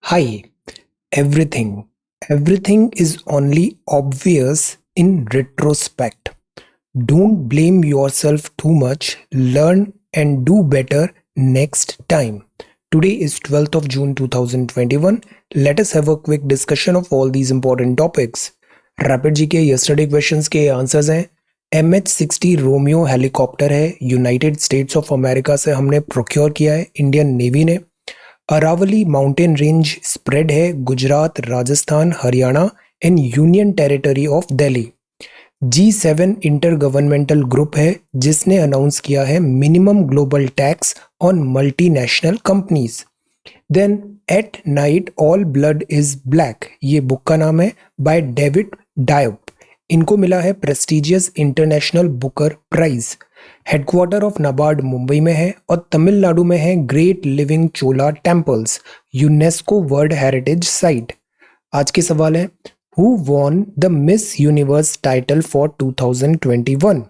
Hi, everything. Everything is only obvious in retrospect. Don't blame yourself too much. Learn and do better next time. Today is 12th of June 2021. Let us have a quick discussion of all these important topics. Rapid जी के yesterday questions के answers हैं MH-60 Romeo helicopter है United states of America से हमने procure किया है Indian navy ने Aravalli mountain range spread है Gujarat Rajasthan Haryana and union territory of Delhi G7 intergovernmental group है जिसने अनाउंस किया है minimum global tax on multinational companies then at night all blood is black ये बुक का नाम है बाय डेविड डायोप इनको मिला है prestigious international Booker prize headquarter of NABARD Mumbai में है और तमिलनाडु में है great living Chola temples UNESCO world heritage site आज के सवाल है who won the miss universe title for 2021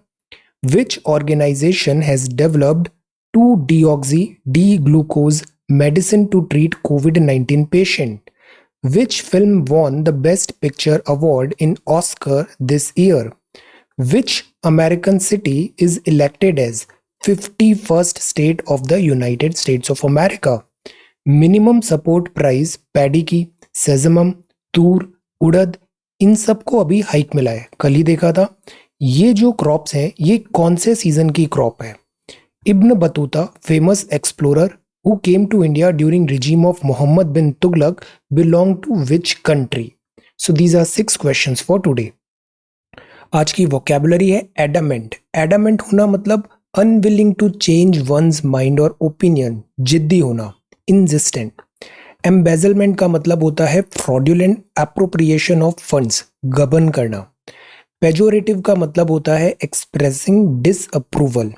which organization has developed 2-deoxy D-glucose medicine to treat COVID-19 patient? Which film won the Best Picture award in Oscar this year? Which American city is elected as 51st state of the United States of America? Minimum support price paddy की सेजमम तूर उड़द इन सबको अभी hike मिला है कल ही देखा था ये जो क्रॉप्स हैं ये कौन से सीजन की क्रॉप है Ibn Battuta famous explorer who came to India during regime of Muhammad bin Tughlaq belong to which country so these are 6 questions for today आज की वोकैबुलरी है एडामेंट एडामेंट होना मतलब unwilling to change once mind और opinion जिद्दी होना इंजिस्टेंट embezzlement का मतलब होता है फ्रॉडुलेंट एप्रोप्रिएशन ऑफ फंड्स गबन करना पेजोरेटिव का मतलब होता है expressing disapproval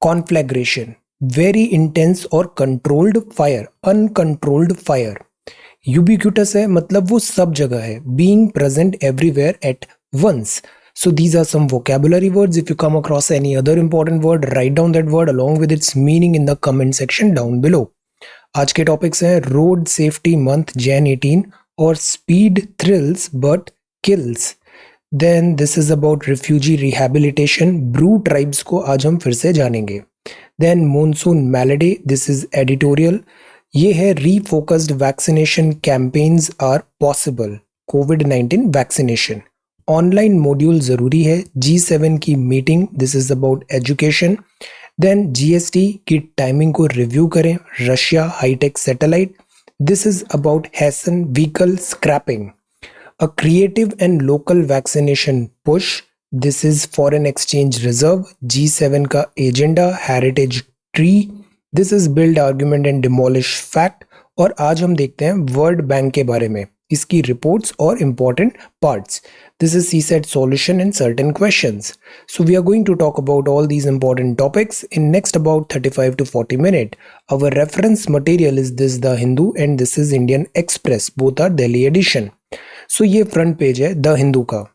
conflagration very intense और controlled fire uncontrolled fire ubiquitous है मतलब वो सब जगह है being present everywhere at once so these are some vocabulary words if you come across any other important word write down that word along with its meaning in the comment section down below आज के topics हैं road safety month जैन 18 और speed thrills but kills then this is about refugee rehabilitation Bru tribes को आज हम फिर से जानेंगे then monsoon malady this is editorial ये है refocused vaccination campaigns are possible कोविड-19 वैक्सीनेशन ऑनलाइन मॉड्यूल जरूरी है G7 की meeting this is about education then GST की टाइमिंग को रिव्यू करें Russia high tech satellite this is about हैसन vehicle scrapping a creative and local vaccination push this is foreign exchange reserve G7 का agenda heritage tree this is build argument and demolish fact और आज हम देखते हैं world bank के बारे में इसकी रिपोर्ट्स और important parts. This is CSAT solution and certain questions. So we are going to talk about all these important topics in next about 35 to 40 minutes. Our reference material is this The Hindu and this is Indian Express. Both are Delhi edition. So ये front page है The Hindu का.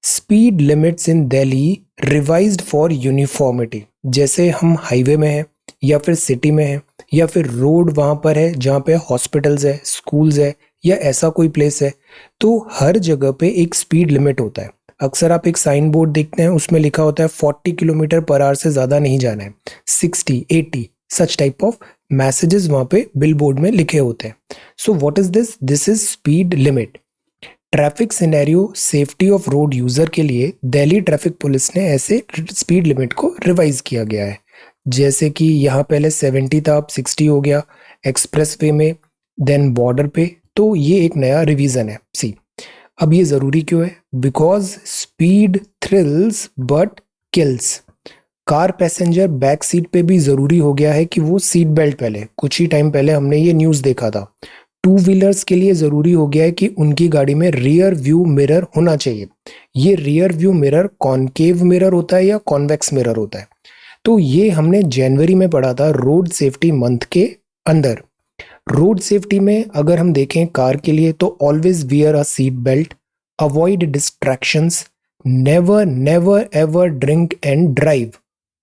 Speed limits in Delhi revised for uniformity. जैसे हम highway में हैं या फिर city में हैं या फिर रोड वहाँ पर है जहाँ पे हॉस्पिटल्स है स्कूल्स है या ऐसा कोई प्लेस है तो हर जगह पे एक स्पीड लिमिट होता है अक्सर आप एक साइन बोर्ड देखते हैं उसमें लिखा होता है 40 किलोमीटर पर आवर से ज़्यादा नहीं जाना है 60 80 सच टाइप ऑफ मैसेजेस वहाँ पे बिल बोर्ड में लिखे होते हैं so what is this is speed limit traffic scenario safety of road user के लिए दिल्ली ट्रैफिक पुलिस ने ऐसे स्पीड लिमिट को रिवाइज किया गया है जैसे कि यहाँ पहले 70 था अब 60 हो गया एक्सप्रेस वे में देन बॉर्डर पे तो ये एक नया रिवीजन है सी अब ये ज़रूरी क्यों है because speed thrills but kills car passenger back seat पे भी ज़रूरी हो गया है कि वो सीट बेल्ट पहले कुछ ही टाइम पहले हमने ये न्यूज़ देखा था टू व्हीलर्स के लिए ज़रूरी हो गया है कि उनकी गाड़ी में रियर व्यू मिरर होना चाहिए ये rear view mirror concave mirror होता है या कॉन्वेक्स मिरर होता है तो ये हमने जनवरी में पढ़ा था रोड सेफ्टी मंथ के अंदर रोड सेफ्टी में अगर हम देखें कार के लिए तो always wear a seat belt avoid distractions never never ever drink and drive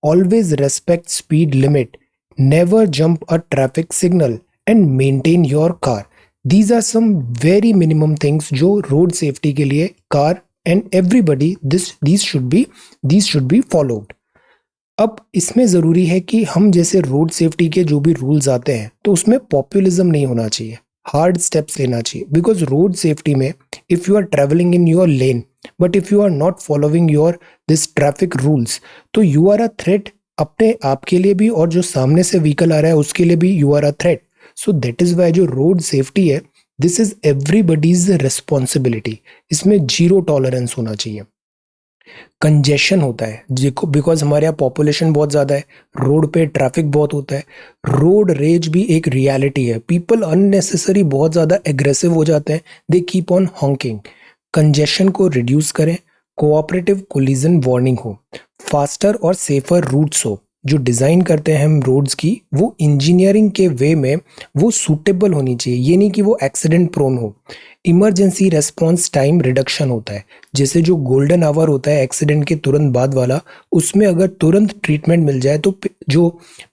always respect speed limit never jump a traffic signal and maintain your car these are some very minimum things जो road safety के लिए car and everybody these should be followed. अब इसमें ज़रूरी है कि हम जैसे रोड सेफ्टी के जो भी रूल्स आते हैं तो उसमें पॉपुलिज्म नहीं होना चाहिए, हार्ड स्टेप्स लेना चाहिए। बिकॉज रोड सेफ्टी में if you are travelling in your lane but if you are not following your this traffic rules तो यू आर अ थ्रेट अपने आप के लिए भी और जो सामने से व्हीकल आ रहा है उसके लिए भी you are a threat. So that is why जो रोड सेफ्टी है दिस इज़ एवरीबडीज रिस्पॉन्सिबिलिटी, इसमें जीरो टॉलरेंस होना चाहिए। कंजेशन होता है जिको बिकॉज हमारे यहाँ पॉपुलेशन बहुत ज़्यादा है, रोड पे ट्रैफिक बहुत होता है, रोड रेज भी एक रियलिटी है। पीपल अननेसेसरी बहुत ज़्यादा एग्रेसिव हो जाते हैं, they keep on honking. Congestion को रिड्यूस करें, कोऑपरेटिव कोलिजन वार्निंग हो, फास्टर और सेफर रूट्स हो। जो डिज़ाइन करते हैं हम रोड्स की वो इंजीनियरिंग के वे में वो सूटेबल होनी चाहिए, ये नहीं कि वो एक्सीडेंट प्रोन हो। इमरजेंसी रेस्पॉन्स टाइम रिडक्शन होता है, जैसे जो गोल्डन आवर होता है एक्सीडेंट के तुरंत बाद वाला, उसमें अगर तुरंत ट्रीटमेंट मिल जाए तो जो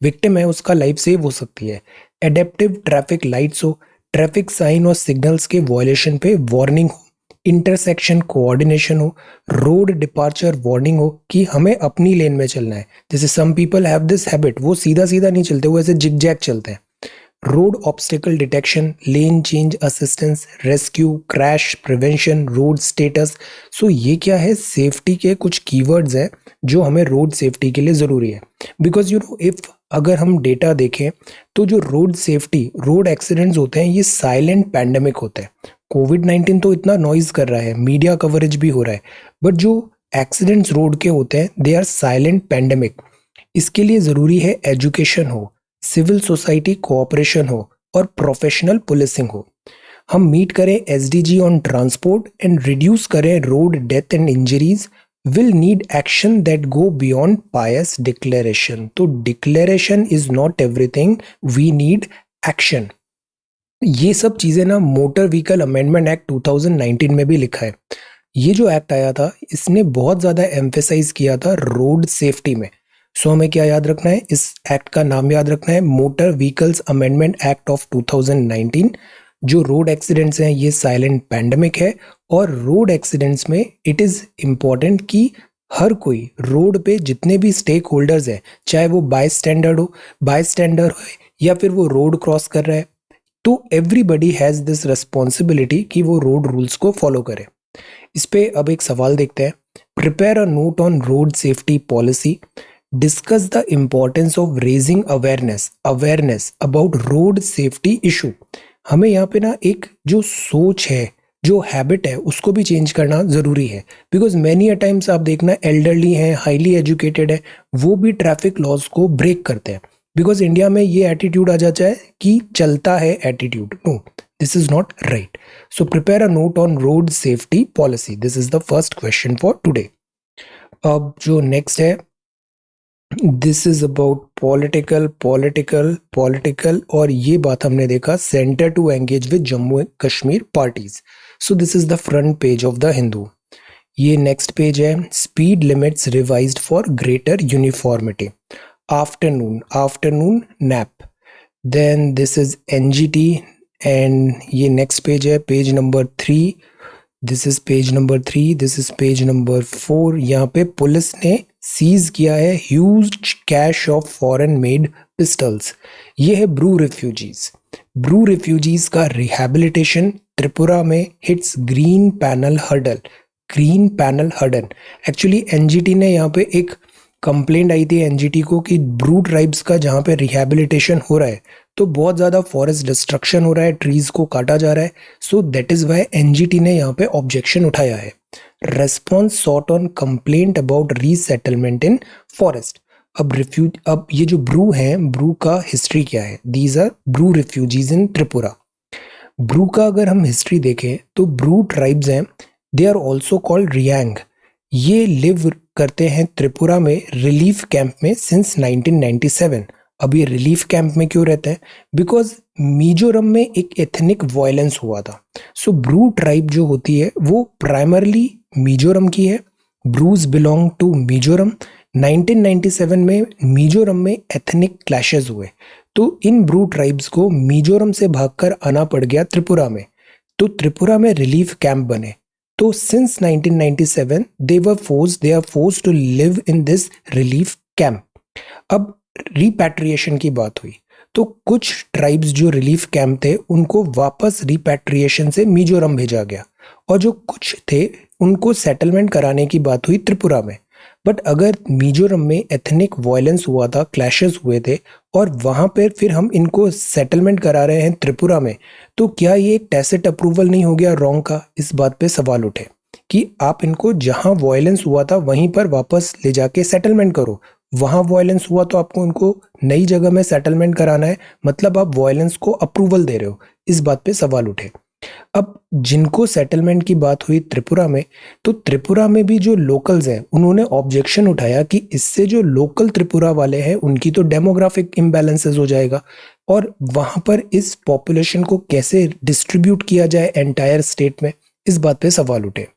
विक्टिम है उसका लाइफ सेव हो सकती है। एडेप्टिव ट्रैफिक लाइट्स हो, ट्रैफिक साइन और सिग्नल्स के वॉयलेशन पे वार्निंग हो, इंटरसेक्शन कोऑर्डिनेशन हो, रोड डिपार्चर वार्निंग हो कि हमें अपनी लेन में चलना है। जैसे some people have this habit, वो सीधा सीधा नहीं चलते, वो ऐसे जिग जैग चलते हैं। Road obstacle detection, lane change assistance, rescue, crash prevention, road status. So ये क्या है, सेफ्टी के कुछ कीवर्ड्स हैं जो हमें रोड सेफ्टी के लिए ज़रूरी है। बिकॉज यू नो इफ़ अगर हम डेटा देखें तो जो रोड सेफ्टी रोड एक्सीडेंट्स होते हैं ये साइलेंट पैंडेमिक होता है। कोविड-19 तो इतना नॉइज कर रहा है, मीडिया कवरेज भी हो रहा है, बट जो एक्सीडेंट्स रोड के होते हैं दे आर साइलेंट पैंडेमिक। इसके लिए ज़रूरी है एजुकेशन हो, सिविल सोसाइटी कोऑपरेशन हो और प्रोफेशनल पुलिसिंग हो। हम मीट करें SDG on transport and reduce करें road death and injuries, will need action that go beyond पायस डिक्लेरेशन। तो declaration is not everything, we need action. ये सब चीज़ें ना मोटर व्हीकल अमेंडमेंट एक्ट 2019 में भी लिखा है। ये जो एक्ट आया था इसने बहुत ज़्यादा एम्फेसाइज किया था रोड सेफ्टी में। सो हमें क्या याद रखना है, इस एक्ट का नाम याद रखना है motor vehicles amendment act of 2019। जो रोड एक्सीडेंट्स हैं ये साइलेंट पैंडेमिक है और रोड एक्सीडेंट्स में इट इज़ इम्पॉर्टेंट कि हर कोई रोड पे जितने भी स्टेक होल्डर्स हैं, चाहे वो बाय स्टैंडर हो या फिर वो रोड क्रॉस कर रहा है, तो एवरीबडी हैज़ दिस रिस्पॉन्सिबिलिटी कि वो रोड रूल्स को फॉलो करे। इस पे अब एक सवाल देखते हैं। Prepare a note on road safety policy, discuss the importance of raising awareness about road safety issue. हमें यहाँ पे ना एक जो सोच है, जो हैबिट है, उसको भी चेंज करना ज़रूरी है। बिकॉज मैनी अ टाइम्स आप देखना एल्डरली हैं, हाईली एजुकेटेड है, वो भी ट्रैफिक लॉज को ब्रेक करते हैं। बिकॉज इंडिया में ये एटीट्यूड आ जाता है कि चलता है attitude. No, this is not right. So prepare a note on road safety policy, this is the first question for today. अब जो नेक्स्ट है, दिस इज अबाउट पॉलिटिकल और ये बात हमने देखा centre to engage with Jammu Kashmir parties. So this is the front page of the Hindu. ये next page है, speed limits revised for greater uniformity, afternoon nap. Then this is NGT and ये next page है, page number 3। This is page number 3, this is page number 4। यहाँ पे police ने seize किया है huge cache of foreign made pistols. ये है Bru refugees का रिहैबिलिटेशन त्रिपुरा में hits green panel hurdle. Actually NGT ने यहाँ पे एक कंप्लेंट आई थी एनजीटी को कि ब्रू ट्राइब्स का जहाँ पे रिहैबिलिटेशन हो रहा है तो बहुत ज़्यादा फॉरेस्ट डिस्ट्रक्शन हो रहा है, ट्रीज को काटा जा रहा है। So that is why NGT ने यहाँ पे ऑब्जेक्शन उठाया है। Response sought on complaint about resettlement in forest. अब ये जो ब्रू हैं, ब्रू का हिस्ट्री क्या है? These are Bru refugees in Tripura. Bru का अगर हम हिस्ट्री देखें तो ब्रू ट्राइब्स हैं, they are also called Reang. ये लिव करते हैं त्रिपुरा में रिलीफ कैंप में सिंस 1997। अब ये रिलीफ कैंप में क्यों रहते हैं? बिकॉज मिजोरम में एक एथनिक वायलेंस हुआ था। सो ब्रू ट्राइब जो होती है वो प्राइमरली मिजोरम की है। Bruges belong to Mizoram. 1997 में मिजोरम में एथनिक क्लैशेस हुए तो इन ब्रू ट्राइब्स को मिजोरम से भागकर आना पड़ गया त्रिपुरा में। तो त्रिपुरा में रिलीफ कैंप बने। तो since 1997 they are forced to live in this relief camp. अब रिपैट्रिएशन की बात हुई तो कुछ ट्राइब्स जो रिलीफ कैंप थे उनको वापस रिपैट्रिएशन से मिजोरम भेजा गया, और जो कुछ थे उनको सेटलमेंट कराने की बात हुई त्रिपुरा में। बट अगर मिजोरम में एथनिक वायलेंस हुआ था, क्लैशेस हुए थे, और वहां पर फिर हम इनको सेटलमेंट करा रहे हैं त्रिपुरा में, तो क्या ये एक टैसिट अप्रूवल नहीं हो गया रॉन्ग का? इस बात पे सवाल उठे कि आप इनको जहां वायलेंस हुआ था वहीं पर वापस ले जाके सेटलमेंट करो। वहां वायलेंस हुआ तो आपको उनको नई जगह में सेटलमेंट कराना है, मतलब आप वायलेंस को अप्रूवल दे रहे हो। इस बात पे सवाल उठे। अब जिनको सेटलमेंट की बात हुई त्रिपुरा में, तो त्रिपुरा में भी जो लोकल्स हैं उन्होंने ऑब्जेक्शन उठाया कि इससे जो लोकल त्रिपुरा वाले हैं उनकी तो डेमोग्राफिक इम्बैलेंसेस हो जाएगा, और वहां पर इस पॉपुलेशन को कैसे डिस्ट्रीब्यूट किया जाए एंटायर स्टेट में, इस बात पे सवाल उठे।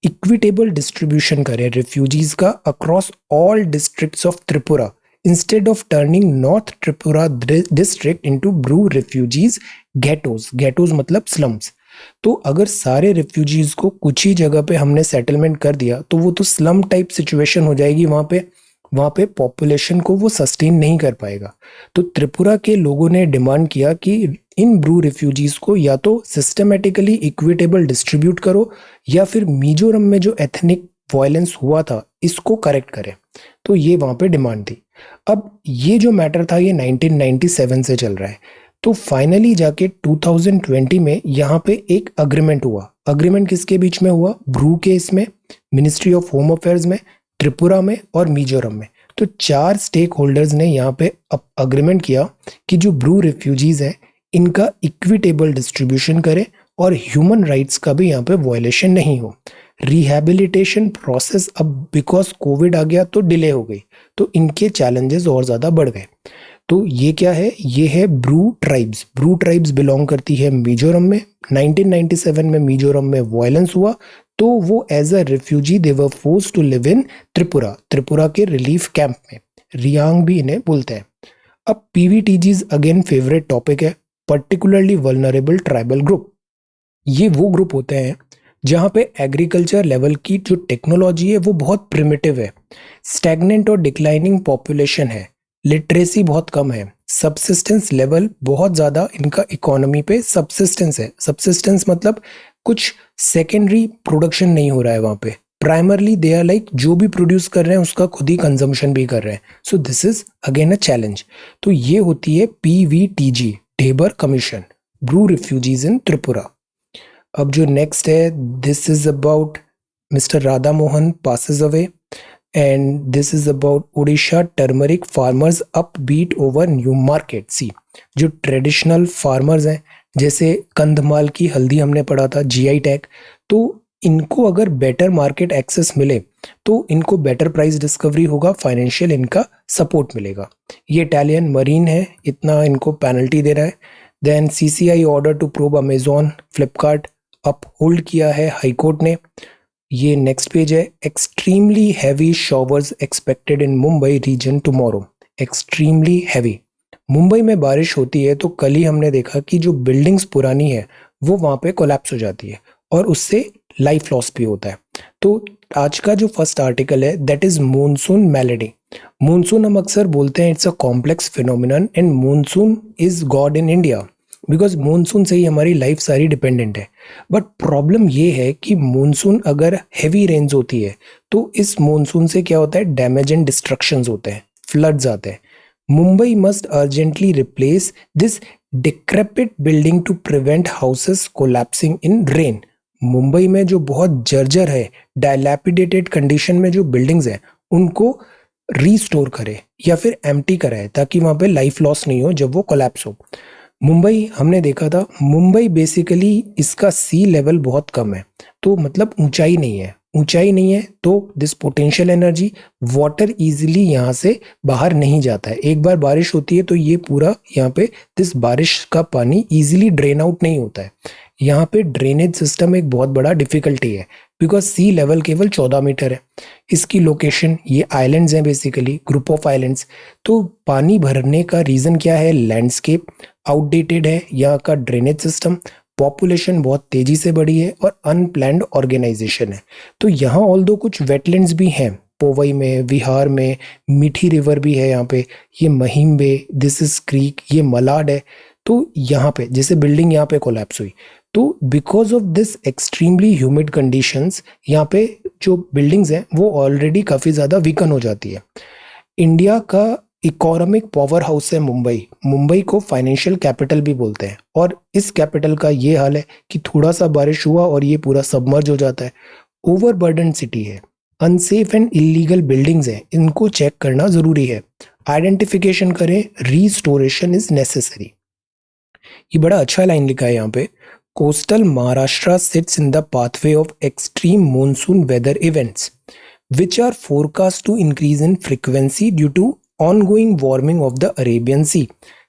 इक्विटेबल डिस्ट्रीब्यूशन करें रिफ्यूजीज का across all districts of Tripura instead of turning north Tripura district into Bru refugees ghettos. Ghettos मतलब स्लम्स। तो अगर सारे रिफ्यूजीज को कुछ ही जगह पे हमने सेटलमेंट कर दिया तो वो तो स्लम टाइप सिचुएशन हो जाएगी। वहां पे पॉपुलेशन को वो सस्टेन नहीं कर पाएगा। तो त्रिपुरा के लोगों ने डिमांड किया कि इन ब्रू रिफ्यूजीज को या तो सिस्टमेटिकली इक्विटेबल डिस्ट्रीब्यूट करो, या फिर मिजोरम में जो एथनिक वायलेंस हुआ था इसको करेक्ट करें। तो ये वहां पे डिमांड थी। अब ये जो मैटर था ये 1997 से चल रहा है। तो फाइनली जाके 2020 में यहाँ पे एक अग्रीमेंट हुआ। अग्रीमेंट किसके बीच में हुआ? ब्रू के इसमें, मिनिस्ट्री ऑफ होम अफेयर्स में, त्रिपुरा में और मिजोरम में। तो 4 स्टेक होल्डर्स ने यहाँ पे अग्रीमेंट किया कि जो ब्रू रिफ्यूजीज हैं इनका इक्विटेबल डिस्ट्रीब्यूशन करें और ह्यूमन राइट्स का भी यहाँ पे वायलेशन नहीं हो। रिहैबिलिटेशन प्रोसेस अब बिकॉज कोविड आ गया तो डिले हो गई, तो इनके चैलेंजेस और ज़्यादा बढ़ गए। तो ये क्या है? ये है Bru tribes. Bru tribes belong करती है मिजोरम में। 1997 में मिजोरम में वायलेंस हुआ तो वो as a refugee they were forced to live in Tripura, Tripura के रिलीफ कैंप में। रियांग भी इन्हें बोलते हैं। अब पीवीटीजीज अगेन फेवरेट टॉपिक है, पर्टिकुलरली वल्नरेबल ट्राइबल ग्रुप। ये वो ग्रुप होते हैं जहाँ पे एग्रीकल्चर लेवल की जो टेक्नोलॉजी है वो बहुत प्रिमिटिव है, स्टैग्नेंट और डिक्लाइनिंग पॉपुलेशन है, लिटरेसी बहुत कम है, सबसिस्टेंस लेवल बहुत ज़्यादा इनका इकोनॉमी पे सब्सिस्टेंस है। सब्सिस्टेंस मतलब कुछ सेकेंडरी प्रोडक्शन नहीं हो रहा है वहाँ पे। प्राइमरली दे आर लाइक जो भी प्रोड्यूस कर रहे हैं उसका खुद ही कंजम्पशन भी कर रहे हैं। So this is again a challenge. तो ये होती है PVTG, Dhebar commission, Bru refugees in Tripura. अब जो नेक्स्ट है, this is about mister Radha Mohan passes away and this is about Orissa turmeric farmers upbeat over new market. See, जो ट्रेडिशनल फार्मर्स हैं, जैसे कंधमाल की हल्दी हमने पढ़ा था जीआई टैग, तो इनको अगर बेटर मार्केट एक्सेस मिले तो इनको बेटर प्राइस डिस्कवरी होगा, फाइनेंशियल इनका सपोर्ट मिलेगा। ये इटालियन मरीन है, इतना इनको पेनल्टी दे रहा है। Then CCI order to probe Amazon Flipkart upheld किया है हाईकोर्ट ने। ये नेक्स्ट पेज है, extremely heavy showers expected in Mumbai region tomorrow. Extremely heavy, Mumbai में बारिश होती है तो कल ही हमने देखा कि जो बिल्डिंग्स पुरानी है वो वहाँ पे कोलैप्स हो जाती है और उससे लाइफ लॉस भी होता है। तो आज का जो फर्स्ट आर्टिकल है that is monsoon melody. Monsoon हम अक्सर बोलते हैं it's a complex phenomenon and monsoon is God in India, because monsoon से ही हमारी लाइफ सारी डिपेंडेंट है। बट प्रॉब्लम ये है कि मॉनसून अगर हैवी रेन्स होती है तो इस मॉनसून से क्या होता है, डैमेज एंड डिस्ट्रक्शंस होते हैं, फ्लड्स आते हैं। Mumbai must urgently replace this decrepit building to prevent houses collapsing in rain. Mumbai में जो बहुत जर्जर है, डायलैपिडेटेड कंडीशन में जो बिल्डिंग्स हैं उनको रीस्टोर करे या फिर एम्प्टी कराए ताकि वहाँ पे लाइफ लॉस नहीं हो जब वो कोलैप्स हो। मुंबई हमने देखा था, मुंबई बेसिकली इसका सी लेवल बहुत कम है, तो मतलब ऊंचाई नहीं है। ऊंचाई नहीं है तो this potential energy water easily यहाँ से बाहर नहीं जाता है। एक बार बारिश होती है तो ये पूरा यहाँ पे दिस बारिश का पानी इजीली ड्रेन आउट नहीं होता है। यहाँ पे ड्रेनेज सिस्टम एक बहुत बड़ा डिफिकल्टी है। बिकॉज सी लेवल केवल 14 मीटर है। इसकी लोकेशन, ये आइलैंड्स हैं बेसिकली, ग्रुप ऑफ आइलैंड्स। तो पानी भरने का रीज़न क्या है? लैंडस्केप आउटडेटेड है, यहाँ का ड्रेनेज सिस्टम, पॉपुलेशन बहुत तेजी से बढ़ी है और अनप्लैन्ड ऑर्गेनाइजेशन है। तो यहाँ ऑल दो कुछ वेटलैंड्स भी हैं, पोवई में, विहार में, मीठी रिवर भी है यहाँ पे, ये महिम बे, दिस इज क्रीक, ये मलाड है। तो यहाँ पे जैसे बिल्डिंग यहाँ पे कोलैप्स हुई, तो because of this extremely humid conditions यहाँ पे जो बिल्डिंग्स हैं वो ऑलरेडी काफ़ी ज़्यादा वीकन हो जाती है। इंडिया का इकोनॉमिक पावर हाउस है मुंबई। मुंबई को फाइनेंशियल कैपिटल भी बोलते हैं, और इस कैपिटल का ये हाल है कि थोड़ा सा बारिश हुआ और ये पूरा सबमर्ज हो जाता है। ओवरबर्डन सिटी है, अनसेफ एंड इलीगल बिल्डिंग्स हैं, इनको चेक करना ज़रूरी है, आइडेंटिफिकेशन करें, रीस्टोरेशन इज नेसेसरी। ये बड़ा अच्छा लाइन लिखा है यहाँ पे, coastal Maharashtra sits in the pathway of extreme monsoon weather events which are forecast to increase in frequency due to ongoing warming of the Arabian Sea.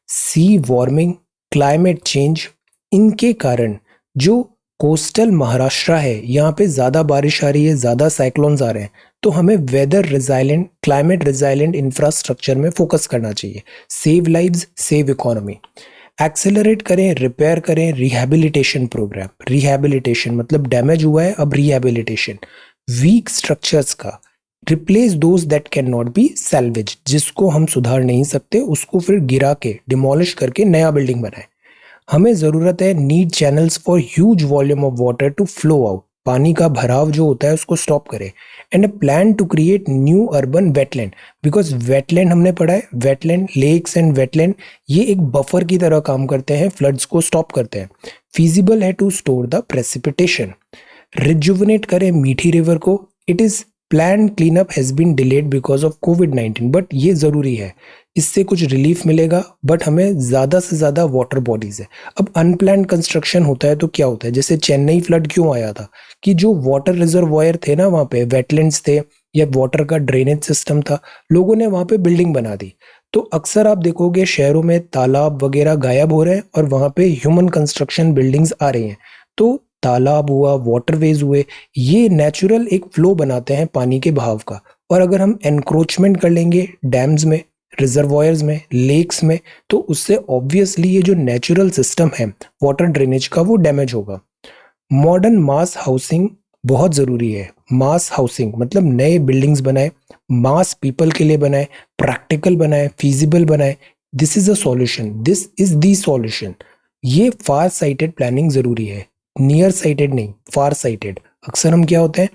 Sea warming, climate change, इनके कारण जो कोस्टल महाराष्ट्र है यहाँ पे ज़्यादा बारिश आ रही है, ज़्यादा साइक्लोन्स आ रहे हैं, तो हमें weather resilient, climate resilient infrastructure में फोकस करना चाहिए। Save lives, save economy. Accelerate करें, रिपेयर करें, रिहैबिलिटेशन प्रोग्राम। रिहैबिलिटेशन मतलब डैमेज हुआ है, अब रिहैबिलिटेशन। वीक स्ट्रक्चर्स का, replace those that can not be salvage, जिसको हम सुधार नहीं सकते उसको फिर गिरा के, डिमोलिश करके नया बिल्डिंग बनाए। हमें ज़रूरत है need channels for huge volume of water to flow out, पानी का भराव जो होता है उसको स्टॉप करें। And a plan to create new urban wetland, because wetland हमने पढ़ा है, वेटलैंड, लेक्स एंड वेटलैंड ये एक बफर की तरह काम करते हैं, फ्लड्स को स्टॉप करते हैं। फीजिबल है to store the precipitation. Rejuvenate करें मीठी रिवर को। It is plan clean up has been delayed because of कोविड-19, बट ये ज़रूरी है, इससे कुछ रिलीफ मिलेगा, बट हमें ज़्यादा से ज़्यादा वाटर बॉडीज़ है। अब अनप्लान कंस्ट्रक्शन होता है तो क्या होता है, जैसे चेन्नई फ्लड क्यों आया था कि जो वाटर रिजर्वायर थे ना, वहाँ पे वेटलैंड्स थे या वाटर का ड्रेनेज सिस्टम था, लोगों ने वहाँ पे बिल्डिंग बना दी। तो अक्सर आप देखोगे शहरों में तालाब वगैरह गायब हो रहे हैं और वहाँ पे ह्यूमन कंस्ट्रक्शन बिल्डिंग्स आ रही हैं। तो तालाब हुआ, वाटरवेज हुए, ये नेचुरल एक फ्लो बनाते हैं पानी के बहाव का। और अगर हम एनक्रोचमेंट कर लेंगे डैम्स में, रिजर्वायर्स में, लेक्स में, तो उससे ऑब्वियसली ये जो नेचुरल सिस्टम है वाटर ड्रेनेज का वो डैमेज होगा। मॉडर्न मास हाउसिंग बहुत ज़रूरी है। मास हाउसिंग मतलब नए बिल्डिंग्स बनाए, मास पीपल के लिए बनाए, प्रैक्टिकल बनाए, फीजिबल बनाए। This is a solution, this is the solution. ये फार साइटेड प्लानिंग ज़रूरी है, नियर साइटेड नहीं, फार साइटेड। अक्सर हम क्या होते हैं,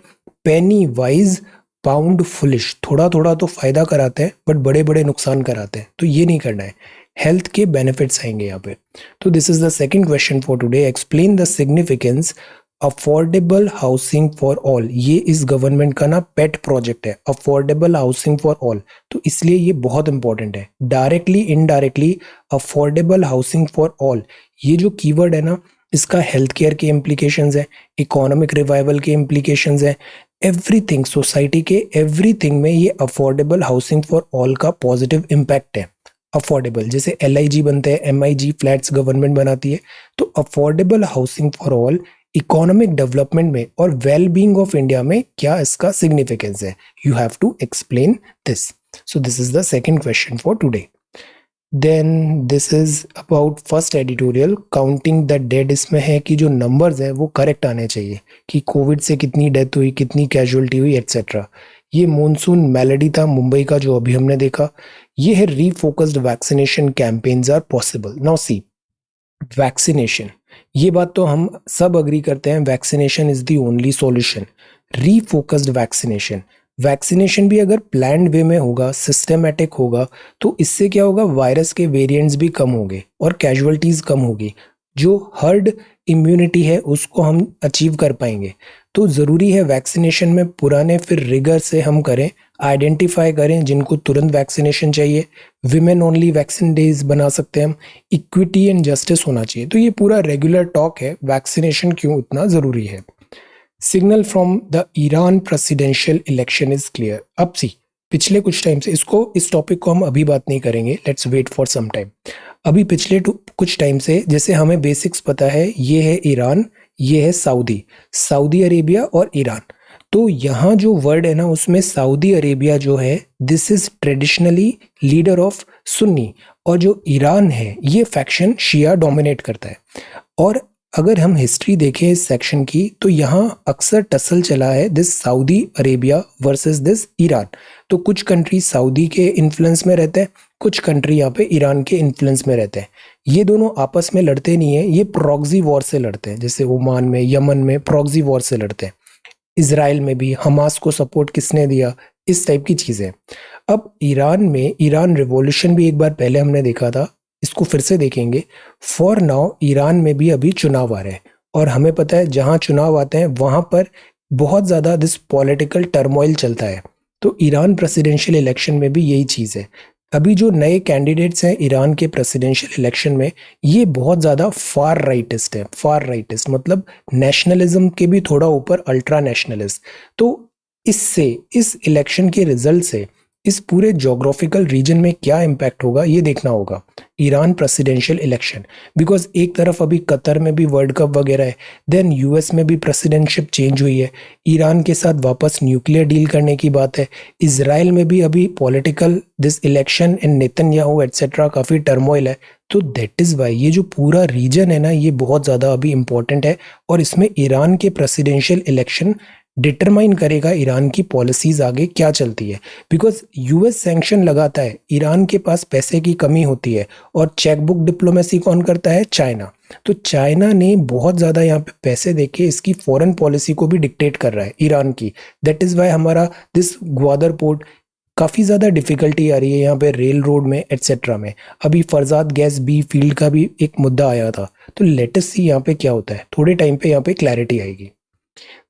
पेनी वाइज पाउंड फुलिश, थोड़ा थोड़ा तो फायदा कराते हैं बट बड़े बड़े नुकसान कराते हैं, तो ये नहीं करना है। हेल्थ के बेनिफिट्स आएंगे यहाँ पे। तो this is the second question for today, explain the significance affordable housing for all. ये इस गवर्नमेंट का ना पेट प्रोजेक्ट है, अफोर्डेबल हाउसिंग फॉर ऑल, तो इसलिए ये बहुत इंपॉर्टेंट है। Directly indirectly affordable housing for all, ये जो कीवर्ड है ना, इसका हेल्थ केयर के इम्प्लीकेशंस है, इकोनॉमिक रिवाइवल के इम्प्लीकेशंस है, एवरीथिंग, सोसाइटी के एवरीथिंग में ये अफोर्डेबल हाउसिंग फॉर ऑल का पॉजिटिव इम्पैक्ट है। अफोर्डेबल, जैसे LIG बनते हैं, MIG फ्लैट्स गवर्नमेंट बनाती है, तो affordable housing for all economic development में और वेल बीइंग ऑफ इंडिया में क्या इसका सिग्निफिकेंस है, you have to explain this. So this is the second question for today. Then this is about first editorial, counting the dead. इसमें है कि जो नंबर्स हैं वो करेक्ट आने चाहिए, कि कोविड से कितनी डेथ हुई, कितनी कैजुअलिटी हुई, एट्सेट्रा। ये मॉनसून मेलेडी था मुंबई का जो अभी हमने देखा। ये है refocused vaccination campaigns are possible. Now see, vaccination, ये बात तो हम सब अग्री करते हैं, vaccination is the only solution. Refocused vaccination, vaccination भी अगर प्लान्ड वे में होगा, सिस्टमेटिक होगा, तो इससे क्या होगा, वायरस के वेरिएंट्स भी कम होंगे और कैजुअलिटीज कम होगी। जो हर्ड इम्यूनिटी है उसको हम अचीव कर पाएंगे। तो ज़रूरी है वैक्सीनेशन में पुराने फिर रिगर से हम करें, आइडेंटिफाई करें जिनको तुरंत वैक्सीनेशन चाहिए। विमेन ओनली वैक्सीन डेज बना सकते हैं हम। इक्विटी एंड जस्टिस होना चाहिए। तो ये पूरा रेगुलर टॉक है, वैक्सीनेशन क्यों इतना ज़रूरी है। Signal from the Iran presidential election is clear. अब सी, पिछले कुछ टाइम से इस टॉपिक को हम अभी बात नहीं करेंगे, let's wait for some time. अभी पिछले कुछ टाइम से, जैसे हमें बेसिक्स पता है, ये है ईरान, ये है सऊदी, सऊदी अरेबिया और ईरान। तो यहाँ जो वर्ड है ना उसमें सऊदी अरेबिया जो है this is traditionally leader of Sunni, और जो ईरान है ये फैक्शन शिया डोमिनेट करता है। और अगर हम हिस्ट्री देखें इस सेक्शन की तो यहाँ अक्सर टसल चला है this Saudi Arabia versus this Iran. तो कुछ कंट्री सऊदी के इन्फ्लुएंस में रहते हैं, कुछ कंट्री यहाँ पे ईरान के इन्फ्लुएंस में रहते हैं। ये दोनों आपस में लड़ते नहीं है, ये प्रॉक्सी वॉर से लड़ते हैं, जैसे ओमान में, यमन में प्रॉक्सी वॉर से लड़ते हैं। इसराइल में भी हमास को सपोर्ट किसने दिया, इस टाइप की चीजें। अब ईरान में ईरान रिवॉल्यूशन भी एक बार पहले हमने देखा था, इसको फिर से देखेंगे। फॉर नाउ ईरान में भी अभी चुनाव आ रहे हैं, और हमें पता है जहां चुनाव आते हैं वहां पर बहुत ज्यादा दिस पॉलिटिकल टर्मोइल चलता है। तो ईरान प्रेसिडेंशियल इलेक्शन में भी यही चीज है। अभी जो नए कैंडिडेट्स हैं ईरान के प्रेसिडेंशियल इलेक्शन में, ये बहुत ज़्यादा फार राइटिस्ट है। फार राइटिस्ट मतलब नेशनलिज्म के भी थोड़ा ऊपर अल्ट्रा नेशनलिस्ट। तो इससे, इस इलेक्शन के रिजल्ट से इस पूरे जोग्राफिकल रीजन में क्या इम्पैक्ट होगा ये देखना होगा। ईरान प्रेसिडेंशियल इलेक्शन, बिकॉज एक तरफ अभी कतर में भी वर्ल्ड कप वगैरह है, देन यूएस में भी प्रेसिडेंटशिप चेंज हुई है, ईरान के साथ वापस न्यूक्लियर डील करने की बात है, इजराइल में भी अभी political this election in Netanyahu etcetera काफ़ी टर्मोइल है। तो दैट इज़ वाई ये जो पूरा रीजन है ना ये बहुत ज़्यादा अभी इंपॉर्टेंट है, और इसमें ईरान के प्रेसिडेंशियल इलेक्शन डिटरमाइन करेगा ईरान की पॉलिसीज आगे क्या चलती है। बिकॉज यूएस सैंक्शन लगाता है, ईरान के पास पैसे की कमी होती है, और चेकबुक डिप्लोमेसी कौन करता है, चाइना। तो चाइना ने बहुत ज़्यादा यहाँ पे पैसे देके इसकी फॉरेन पॉलिसी को भी डिक्टेट कर रहा है ईरान की। दैट इज़ वाई हमारा दिस ग्वादर पोर्ट काफ़ी ज़्यादा डिफिकल्टी आ रही है यहाँ पे रेल रोड में एटसेट्रा में। अभी फरजाद गैस बी फील्ड का भी एक मुद्दा आया था। तो लेटेस्ट सी यहाँ पे क्या होता है, थोड़े टाइम पे यहाँ पे क्लैरिटी आएगी।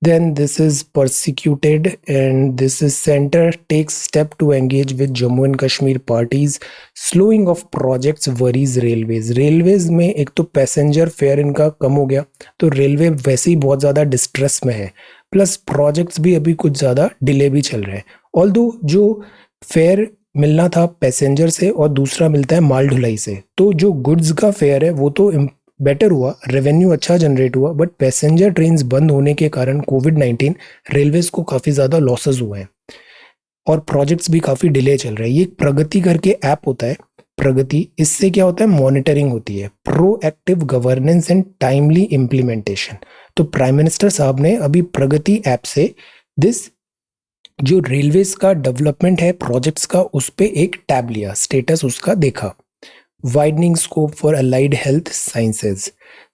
Then this is persecuted, and this is center takes step to engage with Jammu and Kashmir parties. Slowing of projects worries railways. Railways में एक तो पैसेंजर फेयर इनका कम हो गया, तो रेलवे वैसे ही बहुत ज़्यादा डिस्ट्रेस में है, प्लस प्रोजेक्ट्स भी अभी कुछ ज़्यादा डिले भी चल रहे हैं। ऑल्दो जो फेयर मिलना था पैसेंजर से और दूसरा मिलता है माल ढुलाई से, तो जो गुड्स का फेयर है वो तो बेटर हुआ, रेवेन्यू अच्छा जनरेट हुआ, बट पैसेंजर ट्रेन्स बंद होने के कारण कोविड-19 रेलवेज को काफ़ी ज़्यादा लॉसेस हुए हैं, और प्रोजेक्ट्स भी काफ़ी डिले चल रहे हैं। ये प्रगति करके ऐप होता है, प्रगति, इससे क्या होता है, मॉनिटरिंग होती है, proactive governance and timely implementation. तो प्राइम मिनिस्टर साहब ने अभी प्रगति ऐप से दिस जो रेलवेज का डेवलपमेंट है प्रोजेक्ट्स का, उस पर एक टैब लिया, स्टेटस उसका देखा। widening scope for allied health sciences.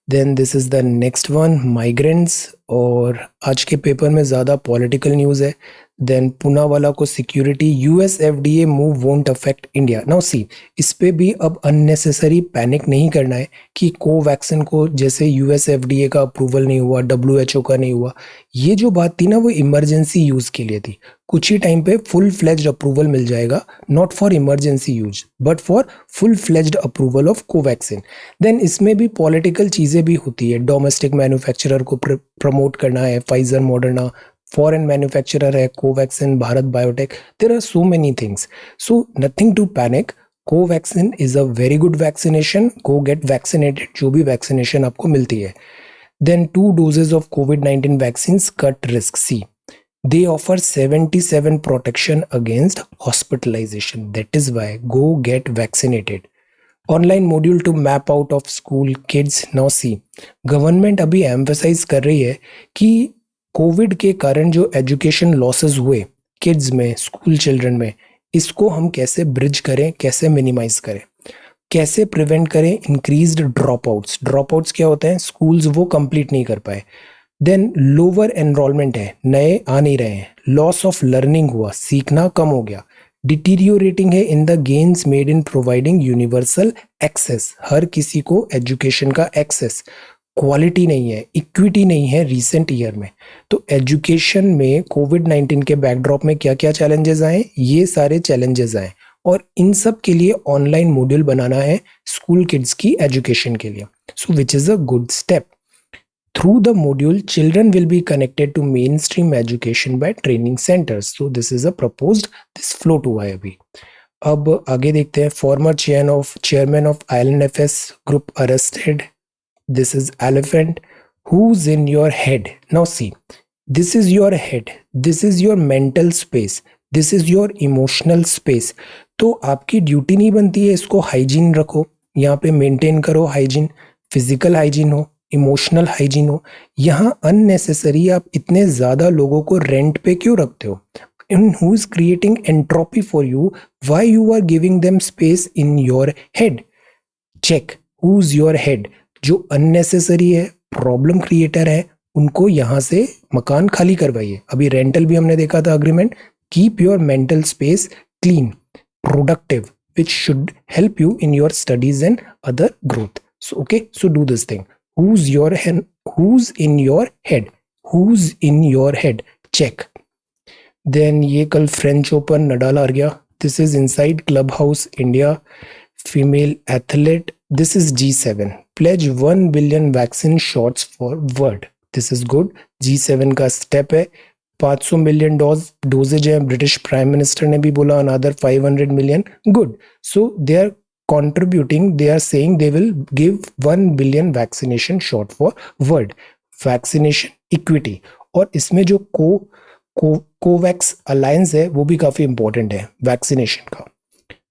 Then this is the next one, migrants, और आज के पेपर में ज़्यादा पॉलिटिकल न्यूज़ है। देन पूनावाला को security, US FDA move won't affect India. Now see, इस पे भी अब अननेसेसरी पैनिक नहीं करना है कि कोवैक्सिन को जैसे यूएस एफडीए का अप्रूवल नहीं हुआ, डब्ल्यूएचओ का नहीं हुआ, ये जो बात थी ना वो इमरजेंसी यूज़ के लिए थी। कुछ ही टाइम पे फुल फ्लेज्ड अप्रूवल मिल जाएगा, not for emergency use but for full fledged approval of Covaxin. Then इसमें भी पॉलिटिकल चीज़ें भी होती है, डोमेस्टिक मैन्युफैक्चरर को प्रमोट करना है, फाइजर, मॉडर्ना, फॉरेन मैन्युफैक्चरर है Covaxin, Bharat Biotech, there are so many things, so nothing to panic. Covaxin is a very good vaccination, go get vaccinated, जो भी वैक्सीनेशन आपको मिलती है। Then 2 doses of COVID-19 vaccines cut risk. See, they offer 77 protection against hospitalization. That is why go get vaccinated. Online module to map out of school kids. Now see, government अभी emphasise कर रही है कि Covid के कारण जो education losses हुए kids में, स्कूल चिल्ड्रन में, इसको हम कैसे ब्रिज करें, कैसे मिनिमाइज करें, कैसे प्रिवेंट करें increased drop outs. Drop outs क्या होते हैं, स्कूल्स वो कंप्लीट नहीं कर पाए। देन लोअर एनरोलमेंट है, नए आ नहीं रहे हैं, लॉस ऑफ लर्निंग हुआ, सीखना कम हो गया, डिटीरियोरेटिंग है in the gains made in providing universal access, हर किसी को एजुकेशन का एक्सेस, क्वालिटी नहीं है, इक्विटी नहीं है रिसेंट ईयर में। तो एजुकेशन में कोविड-19 के बैकड्रॉप में क्या क्या चैलेंजेस आए, ये सारे चैलेंजेस आए, और इन सब के लिए ऑनलाइन मॉड्यूल बनाना है स्कूल किड्स की एजुकेशन के लिए। So which is a good step. Through the module, children will be connected to mainstream education by training centers. So this is a proposed this flow to है अभी। अब आगे देखते हैं, former chairman of ILNFS group arrested. This is Elephant, who's in your head. Now see, this is your head, this is your mental space, this is your emotional space. तो आपकी duty नहीं बनती है इसको हाइजीन रखो, यहाँ पे maintain करो हाइजीन, फिजिकल हाइजीन हो, इमोशनल हाइजीन हो। यहाँ अननेसेसरी आप इतने ज़्यादा लोगों को रेंट पे क्यों रखते हो? And who is creating entropy for you? Why you are giving them space in your head? Check who's your head. जो अननेसेसरी है, प्रॉब्लम क्रिएटर है, उनको यहाँ से मकान खाली करवाइए। अभी रेंटल भी हमने देखा था agreement. Keep your mental space clean, productive, which should help you in your studies and other growth. So okay, so do this thing. Who's in your head? Who's in your head? Check. Then ये कल French Open Nadal हार गया। This is inside club house India female athlete. This is G7 pledge 1 billion vaccine shots for world. This is good. G7 का step है। 500 million doses है। British prime minister ने भी बोला another 500 million. Good. So they are contributing, they are saying they will give 1 billion vaccination shot for world, vaccination equity। और इसमें जो Covax alliance है वो भी काफी इंपॉर्टेंट है वैक्सीनेशन का।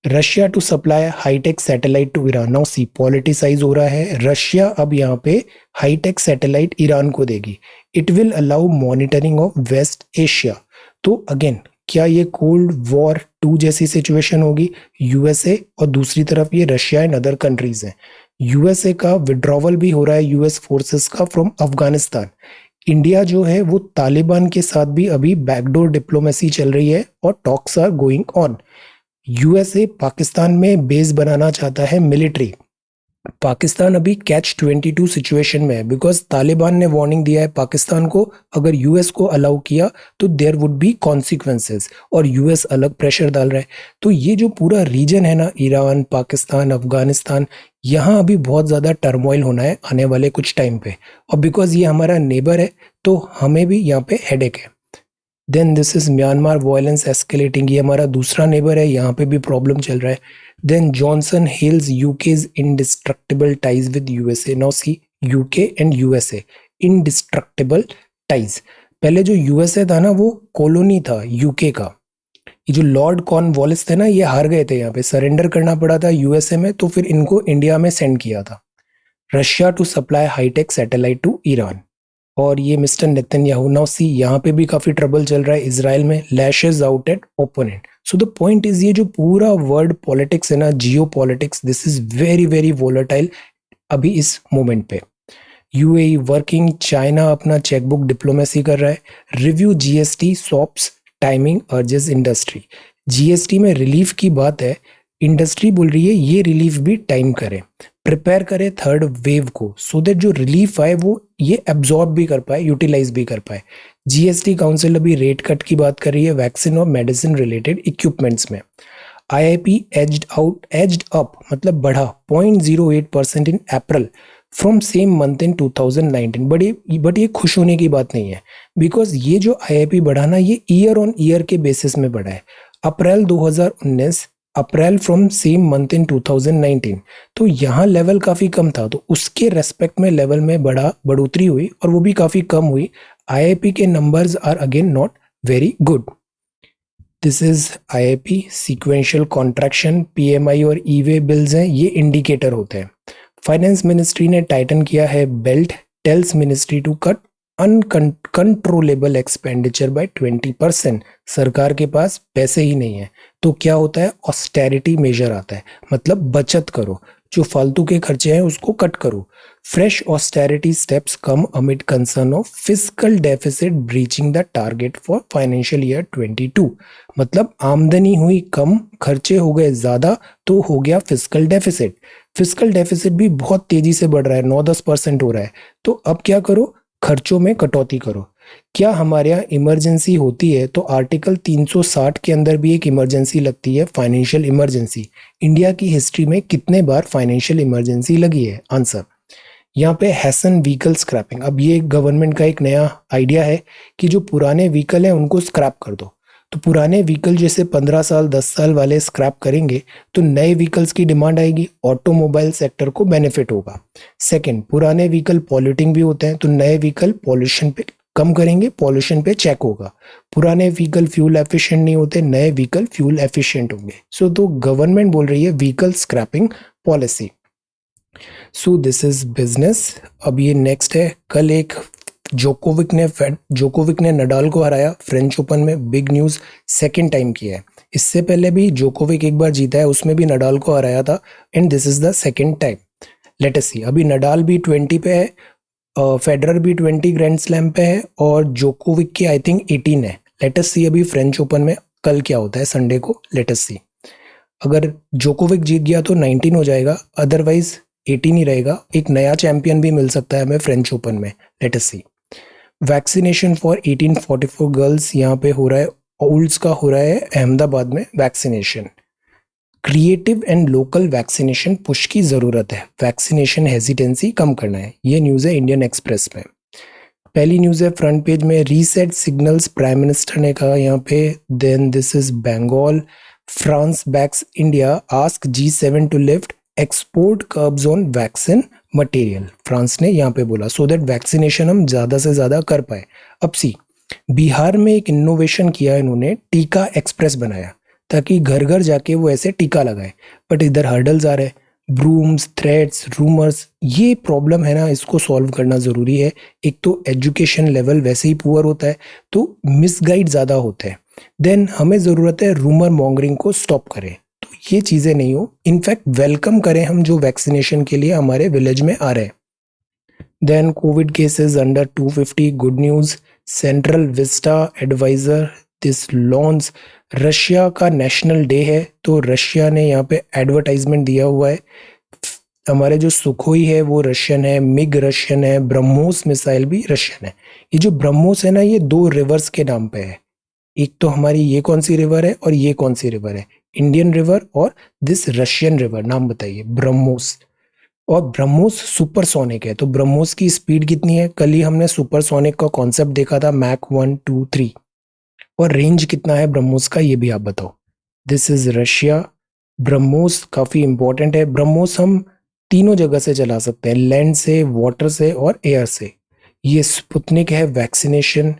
Russia to supply hitech satellite to Iran. Now see politicise हो रहा है। रशिया अब यहाँ पे हाईटेक सैटेलाइट ईरान को देगी। It will allow monitoring of west Asia. तो अगेन क्या ये कोल्ड वॉर 2 जैसी सिचुएशन होगी? यूएसए और दूसरी तरफ ये रशिया एंड अदर कंट्रीज हैं। यूएसए का विड्रॉवल भी हो रहा है यूएस फोर्सेस का फ्रॉम अफगानिस्तान। इंडिया जो है वो तालिबान के साथ भी अभी बैकडोर डिप्लोमेसी चल रही है और talks are going on. USA Pakistan में बेस बनाना चाहता है मिलिट्री। पाकिस्तान अभी कैच 22 सिचुएशन में है बिकॉज तालिबान ने वार्निंग दिया है पाकिस्तान को, अगर यूएस को अलाउ किया तो देयर वुड बी कॉन्सिक्वेंसेस, और यूएस अलग प्रेशर डाल रहा है। तो ये जो पूरा रीजन है ना, ईरान, पाकिस्तान, अफगानिस्तान, यहाँ अभी बहुत ज़्यादा टर्मोइल होना है आने वाले कुछ टाइम पे। और बिकॉज ये हमारा नेबर है तो हमें भी यहाँ पे हेडेक है। Then this is Myanmar violence escalating. ये हमारा दूसरा नेबर है, यहाँ पे भी प्रॉब्लम चल रहा है। Then Johnson hails UK's indestructible ties with USA। Now see UK and USA indestructible ties। पहले जो यूएसए था ना वो कॉलोनी था यूके का। ये जो लॉर्ड कॉर्नवालिस थे ना ये हार गए थे, यहाँ पे सरेंडर करना पड़ा था यूएसए में, तो फिर इनको इंडिया में सेंड किया था। Russia to supply hitech satellite to Iran. और ये मिस्टर नेतन्याहू। नाउ सी यहाँ पे भी काफी ट्रबल चल रहा है इजराइल में। Lashes out at opponent. So the point is ये जो पूरा वर्ल्ड पॉलिटिक्स है ना, जियो politics, this is very very volatile अभी इस मोमेंट पे। यूएई वर्किंग, चाइना अपना चेकबुक डिप्लोमेसी कर रहा है। Review GST shops timing urges industry. GST में रिलीफ की बात है, इंडस्ट्री बोल रही है ये रिलीफ भी टाइम करे, प्रिपेयर करे थर्ड वेव को, सो दैट जो रिलीफ आए वो ये एब्जॉर्ब भी कर पाए, यूटिलाइज भी कर पाए। जीएसटी काउंसिल अभी रेट कट की बात कर रही है वैक्सीन और मेडिसिन रिलेटेड इक्विपमेंट्स में। आईआईपी एज्ड अप मतलब बढ़ा 0.08% in April from same month in 2019। But ये खुश होने की बात नहीं है बिकॉज ये जो आईआईपी बढ़ा ना ये ईयर ऑन ईयर के बेसिस में बढ़ा है। अप्रैल 2019 अप्रैल फ्रॉम सेम मंथ इन 2019, तो यहाँ लेवल काफी कम था, तो उसके रेस्पेक्ट में लेवल में बढ़ोतरी हुई और वो भी काफी कम हुई। आईआईपी के numbers are again not very good. This is IIP sequential contraction. PMI और ईवे बिल्स हैं, ये इंडिकेटर होते हैं। फाइनेंस मिनिस्ट्री ने टाइटन किया है belt, tells ministry to cut uncontrollable expenditure by 20%। सरकार के पास पैसे ही नहीं है तो क्या होता है, ऑस्टेरिटी मेजर आता है, मतलब बचत करो, जो फालतू के खर्चे हैं उसको कट करो। Fresh austerity steps come amid concern of fiscal deficit breaching the target for financial year 22। मतलब आमदनी हुई कम, खर्चे हो गए ज्यादा, तो हो गया फिस्कल डेफिसिट। फिस्कल डेफिसिट भी बहुत तेजी से बढ़ रहा है, 9-10% हो रहा है। तो अब क्या करो, खर्चों में कटौती करो। क्या हमारे यहाँ इमरजेंसी होती है तो आर्टिकल 360 के अंदर भी एक इमरजेंसी लगती है, फाइनेंशियल इमरजेंसी। इंडिया की हिस्ट्री में कितने बार फाइनेंशियल इमरजेंसी लगी है? आंसर यहाँ पे हैसन व्हीकल स्क्रैपिंग। अब ये गवर्नमेंट का एक नया आइडिया है कि जो पुराने व्हीकल है उनको स्क्रैप कर दो। तो पुराने व्हीकल जैसे 15 साल 10 साल वाले स्क्रैप करेंगे तो नए व्हीकल्स की डिमांड आएगी, ऑटोमोबाइल सेक्टर को बेनिफिट होगा। सेकंड, पुराने व्हीकल पॉल्यूटिंग भी होते हैं तो नए व्हीकल पॉल्यूशन पे कम करेंगे, पॉल्यूशन पे चेक होगा। पुराने व्हीकल फ्यूल एफिशिएंट नहीं होते, नए व्हीकल फ्यूल एफिशिएंट होंगे। सो तो गवर्नमेंट बोल रही है vehicle scrapping policy. So this is business. अब ये नेक्स्ट है, कल एक जोकोविक ने नडाल को हराया फ्रेंच ओपन में, बिग न्यूज, सेकंड टाइम किया है। इससे पहले भी जोकोविक एक बार जीता है, उसमें भी नडाल को हराया था, and this is the second time. Let us see, अभी नडाल भी 20 पे है, फेडरर भी 20 ग्रैंड स्लैम पे है, और जोकोविक की आई थिंक 18 है। लेट अस सी अभी फ्रेंच ओपन में कल क्या होता है संडे को, लेट अस सी। अगर जोकोविक जीत गया तो 19 हो जाएगा, अदरवाइज 18 ही रहेगा। एक नया चैंपियन भी मिल सकता है हमें फ्रेंच ओपन में, let us see. Vaccination for 1844 girls यहाँ पे हो रहा है, ओल्ड्स का हो रहा है अहमदाबाद में vaccination. Creative and local vaccination push की जरूरत है, वैक्सीनेशन हेजिटेंसी कम करना है। ये न्यूज़ है इंडियन एक्सप्रेस में। पहली न्यूज़ है फ्रंट पेज में, रीसेट सिग्नल्स प्राइम मिनिस्टर ने कहा यहाँ पे। Then this is Bengal, France backs India, asks G7 to lift export curbs on vaccine material. France ने यहाँ पे बोला सो दैट वैक्सीनेशन हम ज़्यादा से ज़्यादा कर पाए। अब सी, बिहार में एक इनोवेशन किया इन्होंने, टीका एक्सप्रेस बनाया ताकि घर घर जाके वो ऐसे टीका लगाए। बट इधर हर्डल्स आ रहे हैं, ब्रूम्स, थ्रेट्स, रूमर्स, ये प्रॉब्लम है ना, इसको सॉल्व करना ज़रूरी है। एक तो एजुकेशन लेवल वैसे ही पुअर होता है तो मिसगाइड ज़्यादा होते हैं। देन हमें ज़रूरत है रूमर मॉन्गरिंग को स्टॉप करें, तो ये चीज़ें नहीं हो। इनफैक्ट वेलकम करें हम जो वैक्सीनेशन के लिए हमारे विलेज में आ रहे हैं। Then covid cases under 250, good news, Central Vista adviser this launch. Russia का नेशनल डे है तो रशिया ने यहाँ पे एडवर्टाइजमेंट दिया हुआ है। हमारे जो सुखोई है वो रशियन है, मिग रशियन है, ब्रह्मोस मिसाइल भी रशियन है। ये जो ब्रह्मोस है ना, ये दो रिवर्स के नाम पे है। एक तो हमारी ये कौन सी रिवर है और ये कौन सी रिवर है, इंडियन रिवर और दिस रशियन रिवर, नाम बताइए, ब्रह्मोस। और ब्रह्मोस सुपरसोनिक है, तो ब्रह्मोस की स्पीड कितनी है, कल ही हमने सुपरसोनिक का कॉन्सेप्ट देखा था, मैक 1 2 3। और रेंज कितना है ब्रह्मोस का, ये भी आप बताओ। This is Russia. ब्रह्मोस काफी इंपॉर्टेंट है। ब्रह्मोस हम तीनों जगह से चला सकते हैं, लैंड से, वाटर से और एयर से। ये स्पुतनिक है वैक्सीनेशन,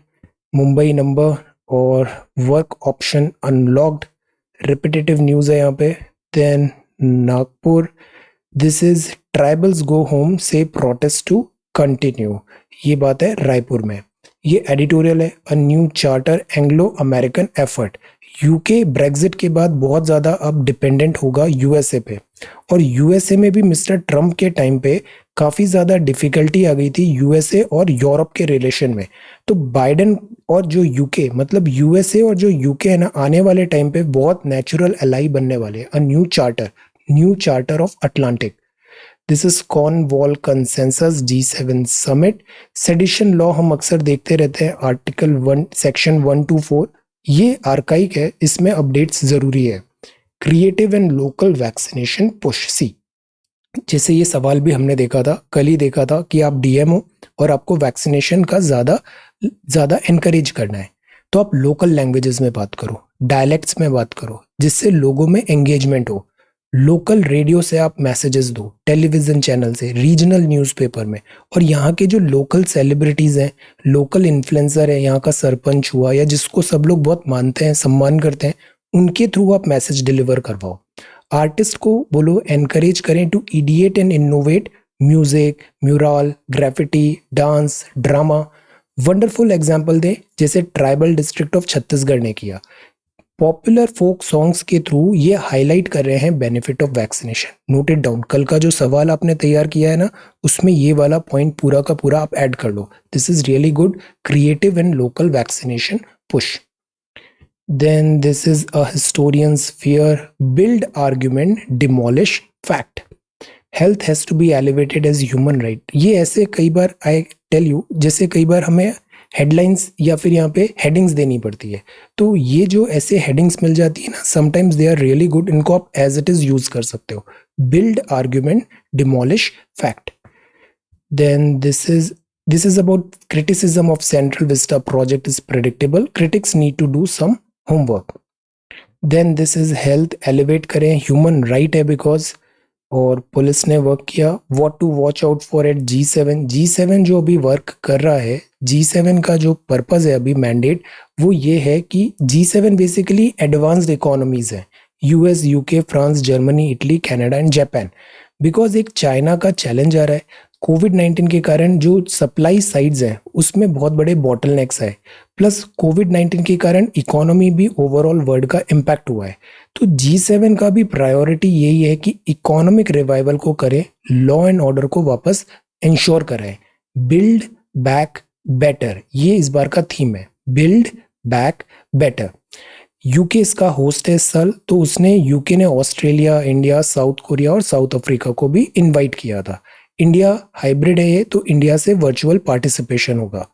मुंबई नंबर और work option unlocked. Repetitive news है यहाँ पे। Then Nagpur, this is tribals go home say protest to continue. ये बात है रायपुर में। ये एडिटोरियल है, a new charter Anglo American effort. UK Brexit के बाद बहुत ज़्यादा अब डिपेंडेंट होगा यूएसए पे, और यूएसए में भी मिस्टर ट्रम्प के टाइम पे काफ़ी ज़्यादा डिफिकल्टी आ गई थी यूएसए और यूरोप के रिलेशन में। तो बाइडेन और जो यूके, मतलब यूएसए और जो यूके है ना, आने वाले टाइम पे बहुत नेचुरल एलाई बनने वाले हैं। अ new charter of Atlantic. This is Cornwall consensus G7 summit. Sedition law हम अक्सर देखते रहते हैं, आर्टिकल 1 सेक्शन 1 to 4, ये आर्काइक है, इसमें अपडेट्स जरूरी है। Creative and local vaccination push. See, जैसे ये सवाल भी हमने देखा था, कल ही देखा था कि आप डीएम हो और आपको वैक्सीनेशन का ज़्यादा ज़्यादा इनकरेज करना है, तो आप लोकल लैंग्वेजेस में बात करो, डायलेक्ट्स में बात करो, जिससे लोगों में एंगेजमेंट हो। लोकल रेडियो से आप मैसेजेस दो, टेलीविज़न चैनल से, रीजनल न्यूज़पेपर में। और यहाँ के जो लोकल सेलिब्रिटीज़ हैं, लोकल इन्फ्लुएंसर है, यहाँ का सरपंच हुआ या जिसको सब लोग बहुत मानते हैं, सम्मान करते हैं, उनके थ्रू आप मैसेज डिलीवर करवाओ। आर्टिस्ट को बोलो एनकरेज करें to ideate and innovate, music, mural, graffiti, dance, drama. Wonderful example दें, जैसे ट्राइबल डिस्ट्रिक्ट ऑफ छत्तीसगढ़ ने किया। पॉपुलर फोक सॉन्ग्स के थ्रू ये हाईलाइट कर रहे हैं benefit of vaccination. Noted down, कल का जो सवाल आपने तैयार किया है ना, उसमें ये वाला पॉइंट पूरा का पूरा आप ऐड कर लो। This is really good, creative and local vaccination push. Then this is a historian's fear, build argument, demolish fact. Health has to be elevated as human right. ये ऐसे कई बार आई टेल यू, जैसे कई बार हमें headlines या फिर यहाँ पे हेडिंग्स देनी पड़ती है, तो ये जो ऐसे हेडिंग्स मिल जाती है ना, sometimes they are really good, इनको आप एज इट इज यूज कर सकते हो। Build argument, demolish fact. Then this is about criticism of Central Vista project is predictable. Critics need to do some homework. Then this is health elevate करें, human right है because, और police ने work किया। What to watch out for at G7। G7 जो अभी work कर रहा है, G7 का जो पर्पस है अभी मैंडेट, वो ये है कि G7 बेसिकली एडवांस्ड इकोनॉमीज है, US, UK, France, Germany, Italy, Canada and Japan. Because एक चाइना का चैलेंज आ रहा है, कोविड-19 के कारण जो सप्लाई साइड्स हैं उसमें बहुत बड़े बॉटलनेक्स है, प्लस कोविड-19 के कारण इकोनॉमी भी ओवरऑल वर्ल्ड का इम्पैक्ट हुआ है। तो G7 का भी प्रायोरिटी यही है कि इकोनॉमिक रिवाइवल को करे, लॉ एंड ऑर्डर को वापस इंश्योर कराए। बिल्ड बैक बेटर, ये इस बार का थीम है, बिल्ड बैक बेटर। यूके इसका होस्ट है इस साल, तो उसने यूके ने ऑस्ट्रेलिया, इंडिया, साउथ कोरिया और साउथ अफ्रीका को भी इनवाइट किया था। इंडिया हाइब्रिड है ये, तो इंडिया से वर्चुअल पार्टिसिपेशन होगा।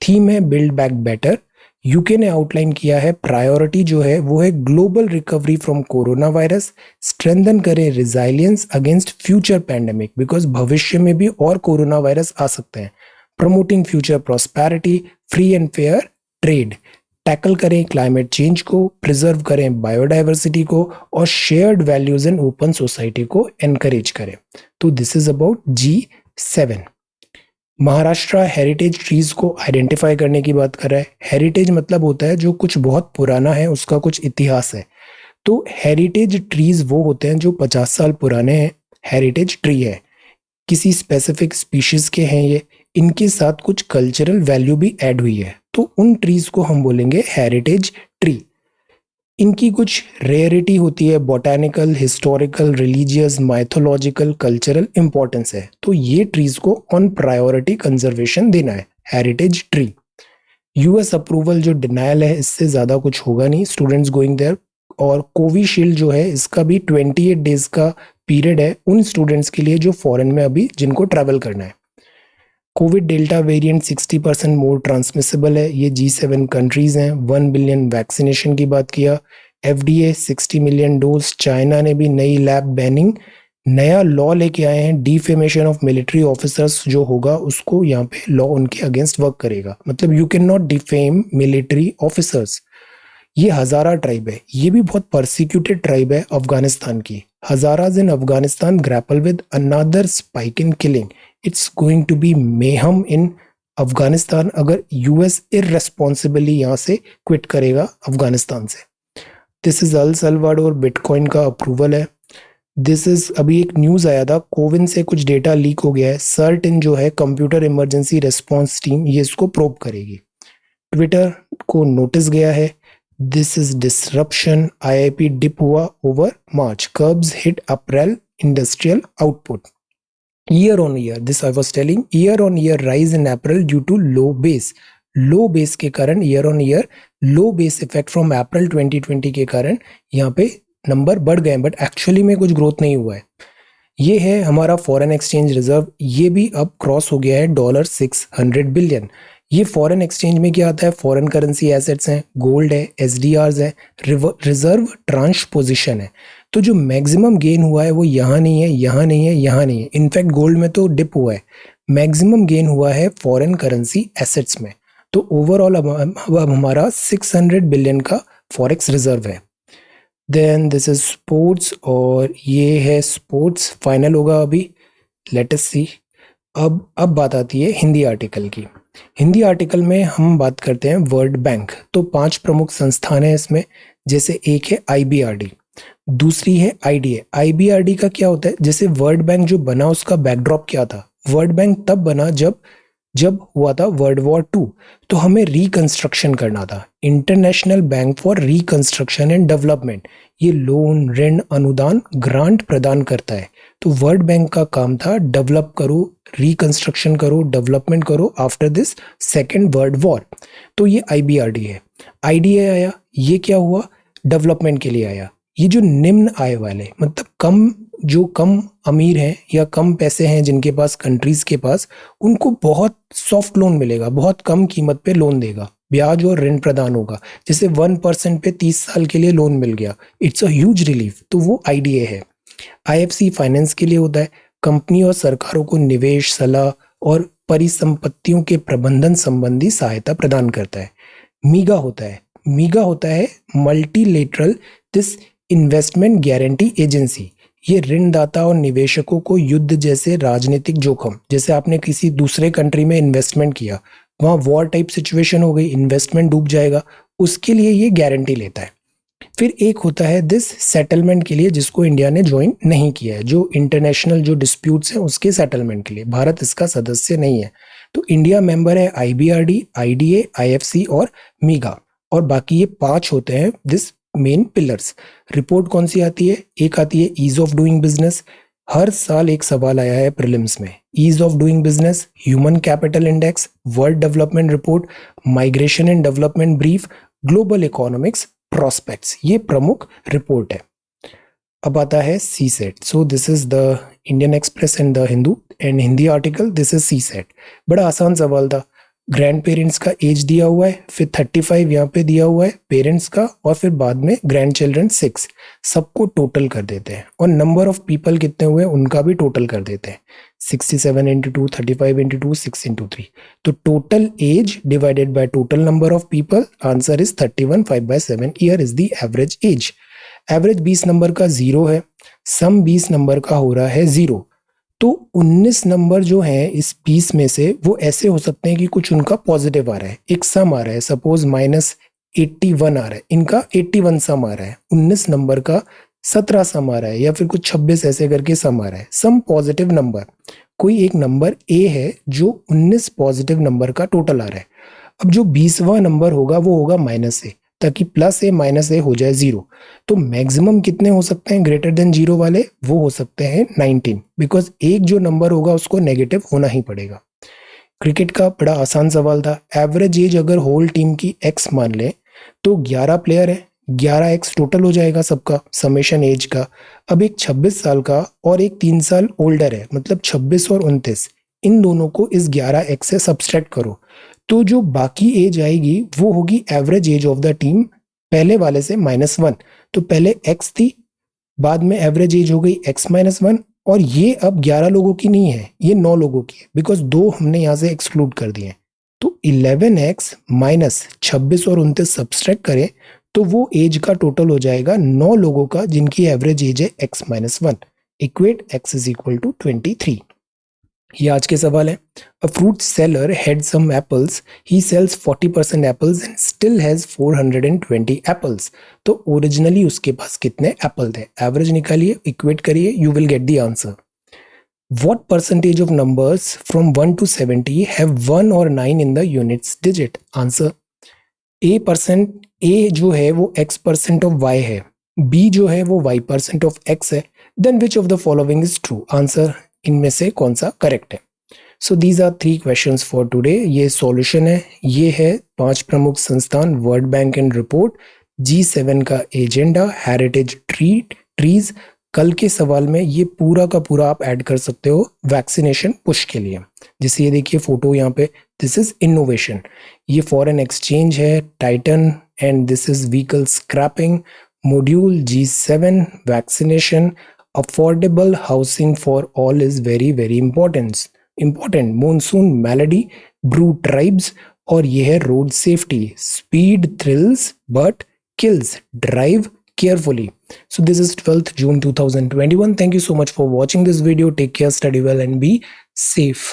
थीम है बिल्ड बैक बेटर। यूके ने आउटलाइन किया है प्रायोरिटी जो है वो है global recovery from corona virus, strengthen करें resilience against future pandemic, because भविष्य में भी और कोरोना वायरस आ सकते हैं। Promoting future prosperity, free and fair trade, tackle करें क्लाइमेट चेंज को, प्रिजर्व करें बायोडाइवर्सिटी को, और shared values and open society को एनकरेज करें। तो this is about G7। Maharashtra heritage trees को आइडेंटिफाई करने की बात कर रहा है। हेरिटेज मतलब होता है जो कुछ बहुत पुराना है, उसका कुछ इतिहास है। तो हेरिटेज ट्रीज वो होते हैं जो 50 साल पुराने हैं, हेरिटेज ट्री है, किसी स्पेसिफिक स्पीशीज के हैं ये, इनके साथ कुछ कल्चरल वैल्यू भी ऐड हुई है, तो उन ट्रीज को हम बोलेंगे हेरिटेज ट्री। इनकी कुछ रेयरिटी होती है, botanical, historical, religious, mythological, cultural importance है, तो ये ट्रीज को ऑन प्रायोरिटी कंजर्वेशन देना है, हेरिटेज ट्री। यूएस अप्रूवल जो डिनायल है, इससे ज्यादा कुछ होगा नहीं, स्टूडेंट्स गोइंग देयर। और कोविशील्ड जो है इसका भी 28 डेज का पीरियड है उन स्टूडेंट्स के लिए जो फॉरेन में अभी जिनको ट्रैवल करना है। कोविड डेल्टा वेरिएंट 60% मोर ट्रांसमिसेबल है, ये G7 कंट्रीज हैं। 1 बिलियन वैक्सीनेशन की बात किया, FDA 60 मिलियन डोज, चाइना ने भी नई लैब बैनिंग, नया लॉ लेके आए हैं, डिफेमेशन ऑफ मिलिट्री ऑफिसर्स जो होगा उसको यहाँ पे लॉ उनके अगेंस्ट वर्क करेगा, मतलब you can not defame military officers. ये हजारा ट्राइब है, ये भी बहुत परसिक्यूटेड ट्राइब है अफगानिस्तान की। Hazaras in Afghanistan grapple with another spike in killing, it's going to be mayhem in Afghanistan अगर यूएस इररेस्पॉन्सिबली यहाँ से क्विट करेगा अफगानिस्तान से। This is El Salvador, bitcoin का अप्रूवल है। दिस इज अभी एक न्यूज आया था, कोविन से कुछ डेटा लीक हो गया है, सर्ट जो है कंप्यूटर इमरजेंसी रिस्पॉन्स टीम, ये इसको प्रोब करेगी। ट्विटर को नोटिस गया है, this is disruption, IIP dip हुआ over March, curbs hit April industrial output. Year on year, this I was telling, year on year rise in April due to low base. Low base के कारण year on year, low base effect from April 2020 के कारण यहाँ पे number बढ़ गए, but actually में कुछ ग्रोथ नहीं हुआ है। ये है हमारा फॉरेन एक्सचेंज रिजर्व, ये भी अब क्रॉस हो गया है $600 बिलियन। ये फॉरेन एक्सचेंज में क्या आता है, फॉरेन करेंसी एसेट्स हैं, गोल्ड है, SDRs है, रिजर्व ट्रांश पोजीशन है। तो जो मैक्सिमम गेन हुआ है वो यहाँ नहीं है, यहाँ नहीं है, यहाँ नहीं है, इनफैक्ट गोल्ड में तो डिप हुआ है, मैक्सिमम गेन हुआ है फॉरेन करेंसी एसेट्स में। तो ओवरऑल अब हमारा 600 बिलियन का फॉरेक्स रिजर्व है। देन दिस इज स्पोर्ट्स, और ये है स्पोर्ट्स फाइनल होगा अभी, लेट अस सी। अब बात आती है हिंदी आर्टिकल की। हिंदी आर्टिकल में हम बात करते हैं वर्ल्ड बैंक। तो 5 प्रमुख संस्थान है इसमें, जैसे एक है IBRD, दूसरी है IDA। IBRD का क्या होता है, जैसे वर्ल्ड बैंक जो बना उसका बैकड्रॉप क्या था, वर्ल्ड बैंक तब बना जब हुआ था वर्ल्ड वॉर 2, तो हमें रिकंस्ट्रक्शन करना था, international bank for reconstruction and development. ये लोन, ऋण, अनुदान, ग्रांट प्रदान करता है। तो वर्ल्ड बैंक का काम था डेवलप करो, रिकंस्ट्रक्शन करो, डेवलपमेंट करो after this second world war. तो ये IBRD है। IDA आया, ये क्या हुआ, डेवलपमेंट के लिए आया। ये जो निम्न आय वाले, मतलब जो कम अमीर हैं या कम पैसे हैं जिनके पास, कंट्रीज के पास, उनको बहुत सॉफ्ट लोन मिलेगा, बहुत कम कीमत पे लोन देगा, ब्याज और ऋण प्रदान होगा। जैसे 1% पे 30 साल के लिए लोन मिल गया, इट्स अ ह्यूज रिलीफ। तो वो IDA है। IFC फाइनेंस के लिए होता है, कंपनी और सरकारों को निवेश, सलाह और परिसंपत्तियों के प्रबंधन संबंधी सहायता प्रदान करता है। मीगा होता है, मीगा होता है multilateral this investment guarantee agency. ये ऋणदाता और निवेशकों को युद्ध जैसे राजनीतिक जोखिम, जैसे आपने किसी दूसरे कंट्री में इन्वेस्टमेंट किया, वहां वॉर टाइप सिचुएशन हो गई, इन्वेस्टमेंट डूब जाएगा, उसके लिए ये गारंटी लेता है। फिर एक होता है दिस सेटलमेंट के लिए, जिसको इंडिया ने ज्वाइन नहीं किया है, जो इंटरनेशनल जो डिस्प्यूट्स हैं उसके सेटलमेंट के लिए। भारत इसका सदस्य नहीं है। तो इंडिया मेंबर है आईबीआरडी, आईडीए, आईएफसी और मीगा, और बाकी ये 5 होते हैं दिस मेन पिलर्स। रिपोर्ट कौन सी आती है? एक आती है ईज ऑफ डूइंग बिजनेस। हर साल एक सवाल आया है प्रीलिम्स में, ease of doing business, human capital index, world development report, migration and development brief, global economics prospects. ये प्रमुख रिपोर्ट है। अब आता है C set. So this is the Indian Express and the Hindu and Hindi article, this is C set. बड़ा आसान सवाल था। ग्रैंड पेरेंट्स का एज दिया हुआ है, फिर 35 यहाँ पे दिया हुआ है पेरेंट्स का, और फिर बाद में ग्रैंड चिल्ड्रन 6, सबको टोटल कर देते हैं, और नंबर ऑफ पीपल कितने हुए उनका भी टोटल कर देते हैं। 67 इंटू 2, 35 इंटू 2, 6 इंटू 3। तो total age divided by total number of people, answer is 31, 5/7 year is the average age. Average 20 number का 0 है, सम 20 नंबर का हो रहा है 0। तो 19 नंबर जो है इस 20 में से, वो ऐसे हो सकते हैं कि कुछ उनका पॉजिटिव आ रहा है, एक सम आ रहा है, सपोज -81 आ रहा है, इनका 81 सम आ रहा है, 19 नंबर का 17 सम आ रहा है, या फिर कुछ 26 ऐसे करके सम आ रहा है, सम पॉजिटिव नंबर। कोई एक नंबर ए है जो 19 पॉजिटिव नंबर का टोटल आ रहा है। अब जो 20वां नंबर होगा वो होगा माइनस ए, ताकि प्लस ए माइनस ए हो जाए 0। तो मैक्सिमम कितने हो सकते हैं ग्रेटर देन 0 वाले? वो हो सकते हैं 19, बिकॉज एक जो नंबर होगा उसको नेगेटिव होना ही पड़ेगा। क्रिकेट का बड़ा आसान सवाल था। एवरेज एज अगर होल टीम की x मान ले तो 11 प्लेयर है, 11x टोटल हो जाएगा सबका समेशन एज का। अब एक 26 साल का और एक 3 साल ओल्डर है, मतलब 26 और 29, इन दोनों को इस 11x से सब्सट्रैक्ट करो, तो जो बाकी एज आएगी वो होगी average age of the team, पहले वाले से -1। तो पहले x थी, बाद में एवरेज एज हो गई x-1, और ये अब 11 लोगों की नहीं है, ये 9 लोगों की है, बिकॉज 2 हमने यहां से एक्सक्लूड कर दिए। तो 11x माइनस 26 और 29 सब्सट्रैक्ट करें तो वो एज का टोटल हो जाएगा 9 लोगों का जिनकी एवरेज एज है x-1, equate x is equal to 23। ये आज के सवाल है। A fruit seller had some apples, he sells 40% apples and still has 420 apples. तो ओरिजिनली उसके पास कितने एप्पल थे? एवरेज निकालिए, इक्वेट करिए, you will get the answer. What percentage of numbers from 1 to 70 have 1 or 9 in the units digit? Answer A जो है वो x% of y है, B जो है वो y% of x है, then which of the following is true? Answer इनमें से कौन सा करेक्ट है? So these are 3 questions for today. ये सॉल्यूशन है। ये है 5 प्रमुख संस्थान, world bank and report, G7 का एजेंडा, हेरिटेज ट्रीज। कल के सवाल में ये पूरा का पूरा आप ऐड कर सकते हो वैक्सीनेशन पुश के लिए। जैसे ये देखिए फोटो यहाँ पे, दिस इज इनोवेशन, ये फॉरेन एक्सचेंज है, tighten, and this is vehicle scrapping, module G7 vaccination, affordable housing for all is very very important, monsoon melody, brew tribes, और ये है road safety, speed thrills but kills, drive carefully. So this is 12th June 2021. Thank you so much for watching this video. Take care, study well and be safe.